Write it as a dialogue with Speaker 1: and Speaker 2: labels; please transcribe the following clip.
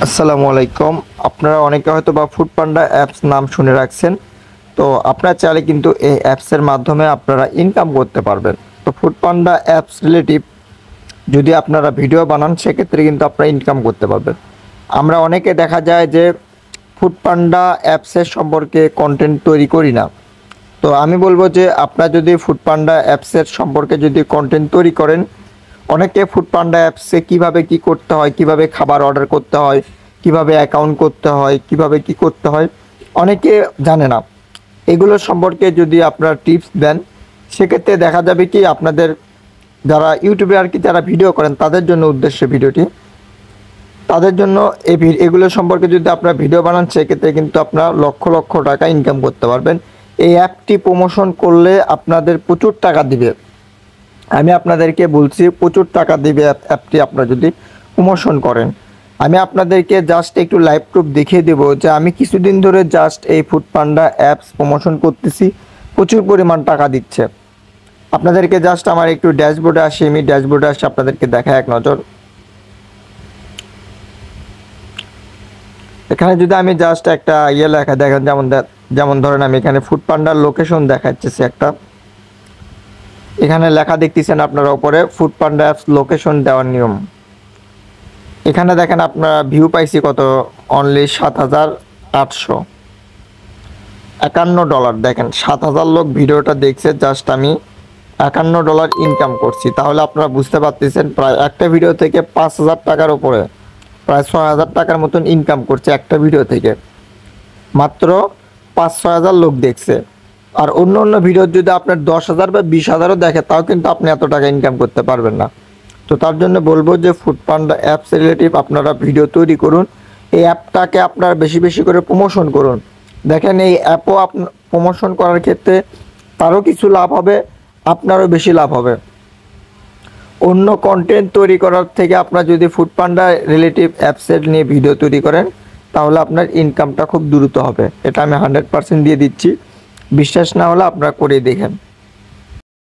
Speaker 1: আসসালামু আলাইকুম। আপনারা অনেকে হয়তো বা ফুডপান্ডা অ্যাপস নাম শুনে রাখছেন। তো আপনারা চাইলে কিন্তু এই অ্যাপসের মাধ্যমে আপনারা ইনকাম করতে পারবেন। তো ফুডপান্ডা অ্যাপস রিলেটিভ যদি আপনারা ভিডিও বানান সেক্ষেত্রে কিন্তু আপনারা ইনকাম করতে পারবেন। আমরা অনেকে দেখা যায় যে ফুডপান্ডা অ্যাপসের সম্পর্কে কন্টেন্ট তৈরি করি না। তো আমি বলবো যে আপনারা যদি ফুডপান্ডা অ্যাপসের সম্পর্কে যদি কন্টেন্ট তৈরি করেন, অনেকে ফুডপান্ডা অ্যাপসে কিভাবে কি করতে হয়, কিভাবে খাবার অর্ডার করতে হয়, কিভাবে অ্যাকাউন্ট করতে হয়, কিভাবে কি করতে হয়, অনেকে জানে না। এগুলো সম্পর্কে যদি আপনারা টিপস দেন সেক্ষেত্রে দেখা যাবে কি আপনাদের যারা ইউটিউবে আর কি যারা ভিডিও করেন তাদের জন্য উদ্দেশ্যে ভিডিওটি, তাদের জন্য এগুলো সম্পর্কে যদি আপনারা ভিডিও বানান সেক্ষেত্রে কিন্তু আপনারা লক্ষ লক্ষ টাকা ইনকাম করতে পারবেন। এই অ্যাপটি প্রমোশন করলে আপনাদের প্রচুর টাকা দিবে। আমি আপনাদেরকে বলছি প্রচুর টাকা দিবে অ্যাপটি আপনারা যদি প্রমোশন করেন। আমি আপনাদেরকে জাস্ট একটু লাইভ প্রুফ দেখিয়ে দেব যে আমি কিছুদিন ধরে জাস্ট এই ফুডপান্ডা অ্যাপস প্রমোশন করতেছি, প্রচুর পরিমাণ টাকা দিচ্ছে। আপনাদেরকে জাস্ট আমার একটু ড্যাশবোর্ডে আসি, আমি ড্যাশবোর্ডে আসি আপনাদেরকে দেখায় এক নজর। এখানে যদি আমি জাস্ট একটা লেখা দেখেন, যেমন ধরেন আমি এখানে ফুডপান্ডার লোকেশন দেখাচ্ছি একটা, এখানে লেখা দেখতেছেন আপনারা উপরে ফুডপান্ডা অ্যাপস লোকেশন দেওয়ার নিয়ম। এখানে দেখেন আপনারা ভিউ পাইছি কত, অনলি $7,851। দেখেন 7,000 লোক ভিডিওটা দেখছে, জাস্ট আমি $51 ইনকাম করছি। তাহলে আপনারা বুঝতে পারতেছেন প্রায় একটা ভিডিও থেকে 5,000 টাকার উপরে, প্রায় 6,000 টাকার মতন ইনকাম করছে একটা ভিডিও থেকে। মাত্র 5-6 হাজার লোক দেখছে। আর অন্য অন্য ভিডিও যদি আপনার 10,000 বা 20,000ও দেখে তাও কিন্তু আপনি এত টাকা ইনকাম করতে পারবেন না। তো তার জন্য বলবো যে ফুডপান্ডা অ্যাপস রিলেটিভ আপনারা ভিডিও তৈরি করুন, এই অ্যাপটাকে আপনারা বেশি বেশি করে প্রমোশন করুন। দেখেন এই অ্যাপও প্রমোশন করার ক্ষেত্রে তারও কিছু লাভ হবে, আপনারও বেশি লাভ হবে। অন্য কন্টেন্ট তৈরি করার থেকে আপনারা যদি ফুডপান্ডা রিলেটিভ অ্যাপসের নিয়ে ভিডিও তৈরি করেন তাহলে আপনার ইনকামটা খুব দ্রুত হবে। এটা আমি 100% দিয়ে দিচ্ছি। বিশ্বাস না হলে আপনারা করে দেখেন।